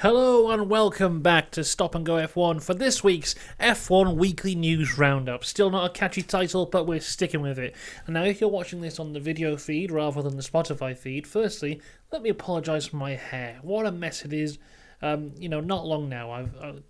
Hello and welcome back to Stop and Go F1 for this week's F1 Weekly News Roundup. Still not a catchy title, but we're sticking with it. And now if you're watching this on the video feed rather than the Spotify feed, firstly, let me apologise for my hair. What a mess it is. Not long now.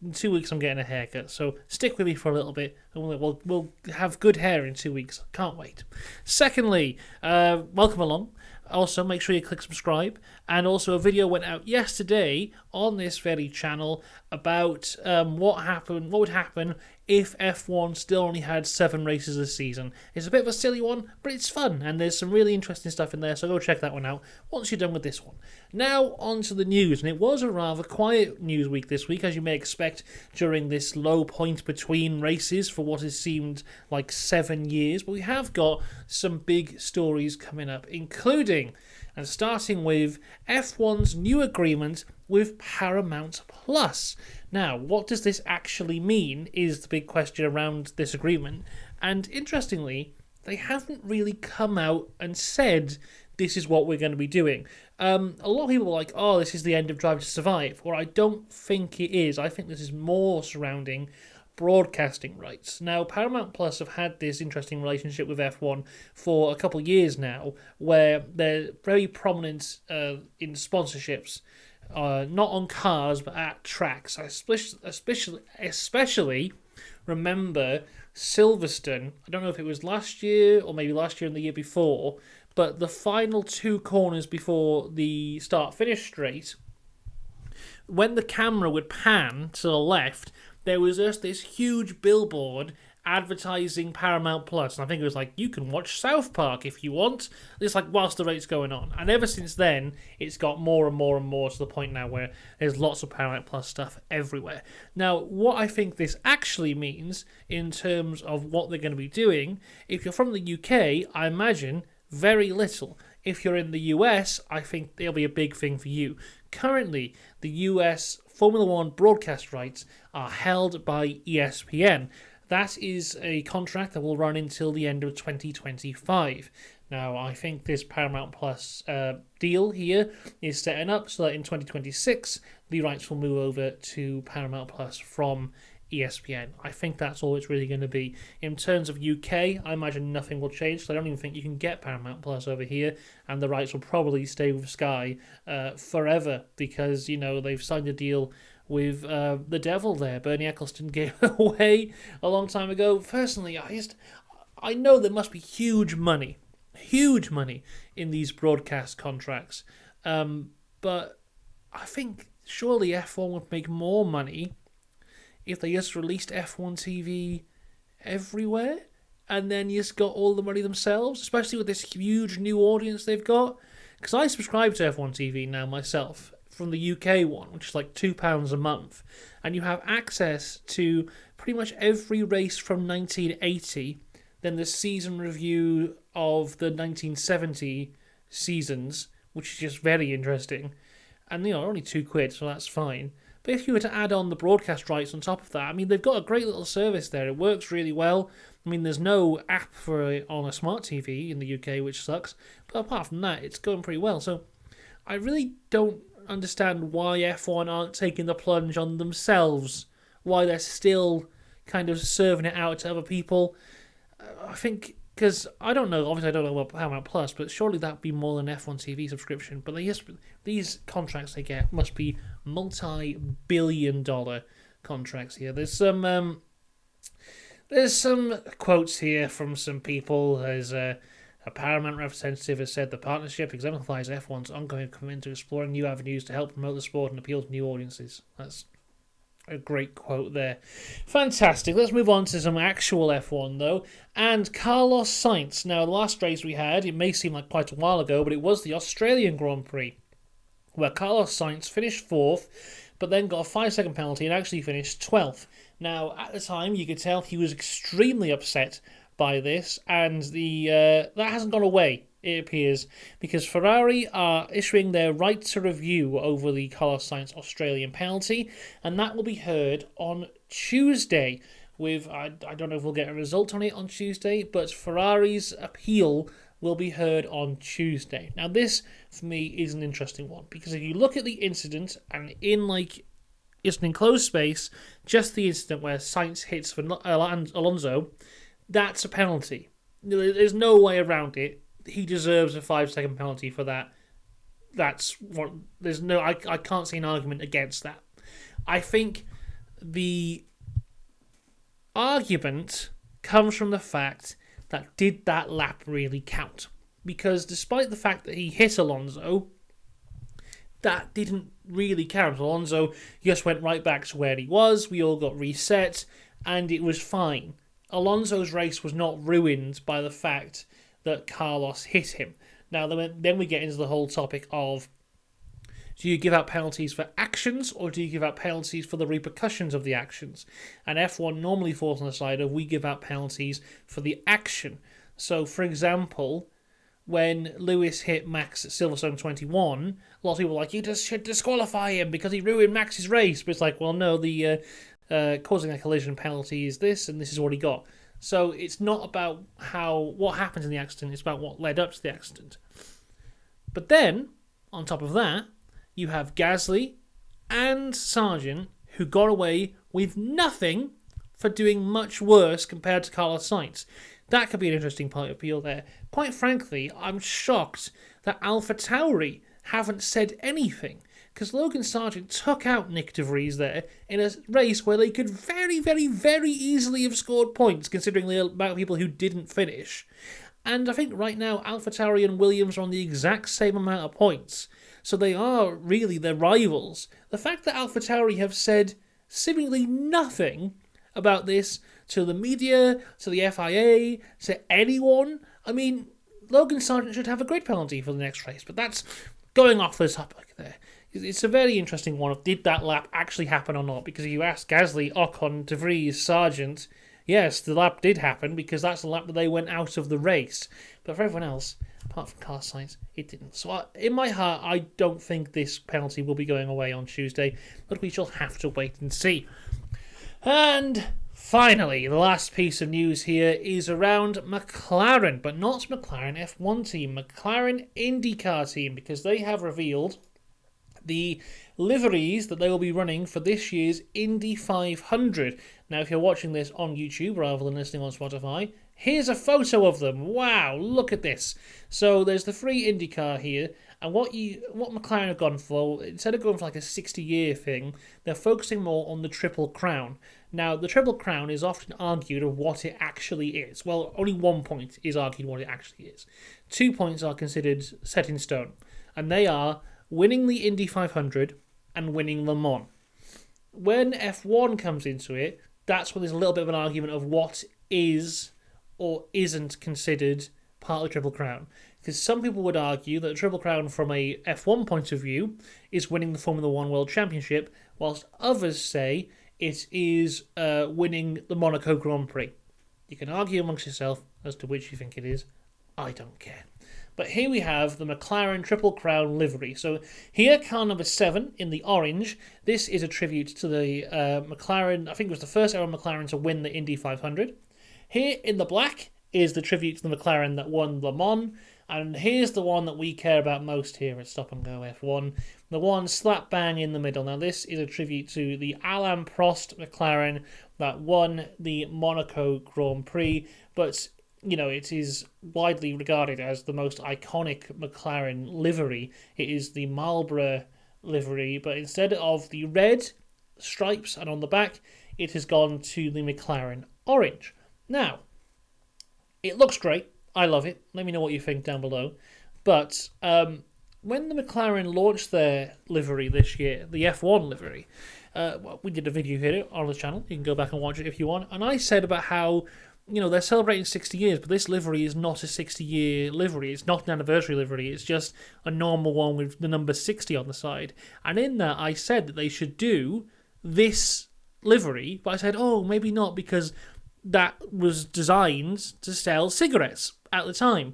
In 2 weeks I'm getting a haircut, so stick with me for a little bit, and we'll have good hair in 2 weeks. Can't wait. Secondly, welcome along. Also, make sure you click subscribe. And also, a video went out yesterday on this very channel about what would happen if F1 still only had 7 races a season. It's a bit of a silly one, but it's fun, and there's some really interesting stuff in there, so go check that one out once you're done with this one. Now, on to the news, and it was a rather quiet news week this week, as you may expect during this low point between races for what has seemed like 7 years, but we have got some big stories coming up, including, and starting with, F1's new agreement with Paramount Plus. Now, what does this actually mean is the big question around this agreement. And interestingly, they haven't really come out and said this is what we're going to be doing. A lot of people are like, oh, this is the end of Drive to Survive. Well, I don't think it is. I think this is more surrounding broadcasting rights. Now, Paramount Plus have had this interesting relationship with F1 for a couple of years now, where they're very prominent in sponsorships. Not on cars, but at tracks. I especially remember Silverstone. I don't know if it was last year or maybe last year and the year before, but the final 2 corners before the start-finish straight, when the camera would pan to the left, there was just this huge billboard advertising Paramount Plus, and I think it was like, you can watch South Park if you want. It's like whilst the race's going on. And ever since then, it's got more and more and more to the point now where there's lots of Paramount Plus stuff everywhere. Now, what I think this actually means in terms of what they're going to be doing, if you're from the UK, I imagine very little. If you're in the US, I think it'll be a big thing for you. Currently, the US Formula One broadcast rights are held by ESPN. That is a contract that will run until the end of 2025. Now, I think this Paramount Plus deal here is setting up so that in 2026, the rights will move over to Paramount Plus from ESPN. I think that's all it's really going to be. In terms of UK, I imagine nothing will change, so I don't even think you can get Paramount Plus over here, and the rights will probably stay with Sky forever, because, they've signed a deal with the devil there. Bernie Ecclestone gave it away a long time ago. Personally, I know there must be huge money in these broadcast contracts, but I think surely F1 would make more money if they just released F1 TV everywhere, and then just got all the money themselves, especially with this huge new audience they've got. Because I subscribe to F1 TV now myself, from the UK one, which is like £2 a month, and you have access to pretty much every race from 1980, then the season review of the 1970 seasons, which is just very interesting, and only £2, so that's fine. But if you were to add on the broadcast rights on top of that, they've got a great little service there. It works really well. There's no app for it on a smart TV in the UK, which sucks, but apart from that, it's going pretty well. So I really don't understand why F1 aren't taking the plunge on themselves, why they're still kind of serving it out to other people. I think, because I don't know, obviously I don't know about Paramount Plus, but surely that would be more than F1 TV subscription. But these contracts they get must be multi-billion-dollar contracts here. There's some quotes here from some people. As a Paramount representative has said, the partnership exemplifies F1's ongoing commitment to exploring new avenues to help promote the sport and appeal to new audiences. That's a great quote there. Fantastic. Let's move on to some actual F1 though. And Carlos Sainz. Now, the last race we had, it may seem like quite a while ago, but it was the Australian Grand Prix, where Carlos Sainz finished 4th, but then got a 5-second penalty and actually finished 12th. Now, at the time, you could tell he was extremely upset by this, and that hasn't gone away, it appears, because Ferrari are issuing their right to review over the Carlos Sainz Australian penalty, and that will be heard on Tuesday. I don't know if we'll get a result on it on Tuesday, but Ferrari's appeal will be heard on Tuesday. Now, this, for me, is an interesting one, because if you look at the incident, and it's an enclosed space, just the incident where Sainz hits for Alonso, that's a penalty. There's no way around it. He deserves a 5-second penalty for that. I can't see an argument against that. I think the argument comes from the fact that did that lap really count? Because despite the fact that he hit Alonso, that didn't really count. Alonso just went right back to where he was, we all got reset, and it was fine. Alonso's race was not ruined by the fact that Carlos hit him. Now, then we get into the whole topic of, do you give out penalties for actions, or do you give out penalties for the repercussions of the actions? And F1 normally falls on the side of we give out penalties for the action. So, for example, when Lewis hit Max at Silverstone 21, a lot of people were like, you just should disqualify him because he ruined Max's race. But it's like, well, no, the causing a collision penalty is this, and this is what he got. So it's not about what happened in the accident, it's about what led up to the accident. But then, on top of that, you have Gasly and Sargent, who got away with nothing for doing much worse compared to Carlos Sainz. That could be an interesting point of appeal there. Quite frankly, I'm shocked that AlphaTauri haven't said anything, because Logan Sargent took out Nick De Vries there in a race where they could very, very, very easily have scored points, considering the amount of people who didn't finish. And I think right now AlphaTauri and Williams are on the exact same amount of points. So they are really their rivals. The fact that AlphaTauri have said seemingly nothing about this to the media, to the FIA, to anyone, I mean, Logan Sargent should have a grid penalty for the next race, but that's going off the topic there. It's a very interesting one of did that lap actually happen or not, because if you ask Gasly, Ocon, De Vries, Sargent, yes, the lap did happen because that's the lap that they went out of the race. But for everyone else, apart from Carlos Sainz, it didn't. So in my heart, I don't think this penalty will be going away on Tuesday, but we shall have to wait and see. And finally, the last piece of news here is around McLaren, but not McLaren F1 team, McLaren IndyCar team, because they have revealed the liveries that they will be running for this year's Indy 500. Now, if you're watching this on YouTube rather than listening on Spotify, here's a photo of them. Wow, look at this. So there's the free IndyCar here, and what McLaren have gone for, instead of going for like a 60-year thing, they're focusing more on the Triple Crown. Now, the Triple Crown is often argued of what it actually is. Well, only 1 point is argued what it actually is. 2 points are considered set in stone, and they are winning the Indy 500 and winning Le Mans. When F1 comes into it, that's when there's a little bit of an argument of what is or isn't considered part of the Triple Crown. Because some people would argue that the Triple Crown from a F1 point of view is winning the Formula 1 World Championship, whilst others say it is winning the Monaco Grand Prix. You can argue amongst yourself as to which you think it is. I don't care. But here we have the McLaren Triple Crown livery. So here, car number 7 in the orange. This is a tribute to the McLaren. I think it was the first ever McLaren to win the Indy 500. Here in the black is the tribute to the McLaren that won Le Mans. And here's the one that we care about most here at Stop and Go F1. The one slap bang in the middle. Now this is a tribute to the Alain Prost McLaren that won the Monaco Grand Prix. But you know, it is widely regarded as the most iconic McLaren livery. It is the Marlborough livery, but instead of the red stripes and on the back, it has gone to the McLaren orange. Now, it looks great. I love it. Let me know what you think down below. But when the McLaren launched their livery this year, the F1 livery, we did a video here on the channel. You can go back and watch it if you want. And I said about how, you know, they're celebrating 60 years, but this livery is not a 60-year livery. It's not an anniversary livery. It's just a normal one with the number 60 on the side. And in that, I said that they should do this livery, but I said, oh, maybe not, because that was designed to sell cigarettes at the time.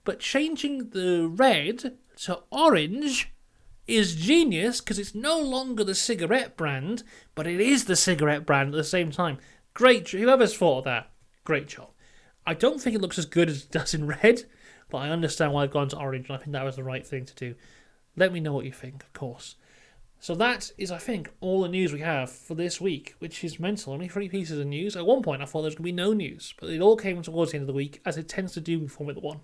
But changing the red to orange is genius, because it's no longer the cigarette brand, but it is the cigarette brand at the same time. Great. Whoever's thought of that, great job. I don't think it looks as good as it does in red, but I understand why I've gone to orange, and I think that was the right thing to do. Let me know what you think, of course. So that is, I think, all the news we have for this week, which is mental. Only 3 pieces of news. At one point, I thought there was going to be no news, but it all came towards the end of the week, as it tends to do with Formula 1.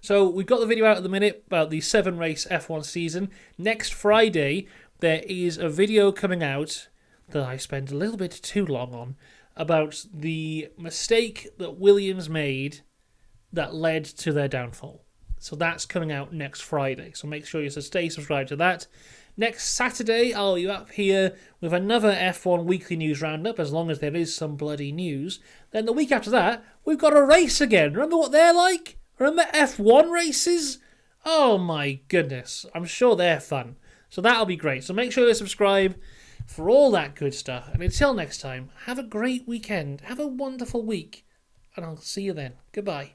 So we've got the video out at the minute about the 7-race F1 season. Next Friday, there is a video coming out that I spent a little bit too long on about the mistake that Williams made that led to their downfall. So that's coming out next Friday. So make sure you stay subscribed to that. Next Saturday, I'll be up here with another F1 weekly news roundup, as long as there is some bloody news. Then the week after that, we've got a race again. Remember what they're like? Remember F1 races? Oh my goodness. I'm sure they're fun. So that'll be great. So make sure you subscribe for all that good stuff. And until next time, have a great weekend. Have a wonderful week. And I'll see you then. Goodbye.